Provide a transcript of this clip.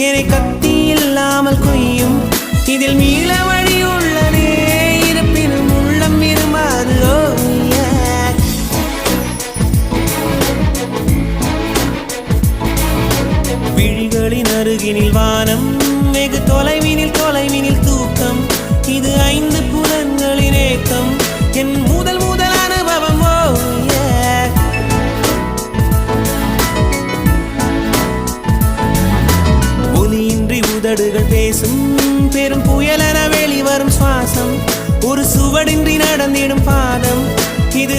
என்னை கத்தி இல்லாமல் கொய்யும் இதில் மீள வழி உள்ளதே இருப்பினும் உள்ளம் விரும்பாது விழிகளின் அருகினில் வானம் வெகு தொலைவினில் தூக்கம் இது 5 புலன்களின் ஏக்கம் என் முதல் அனுபவம் ஒலியின்றி உதடுகள் பேசும் பெரும் புயலென வெளிவரும் சுவாசம் ஒரு சுவடின்றி நடந்திடும் பாதம் இது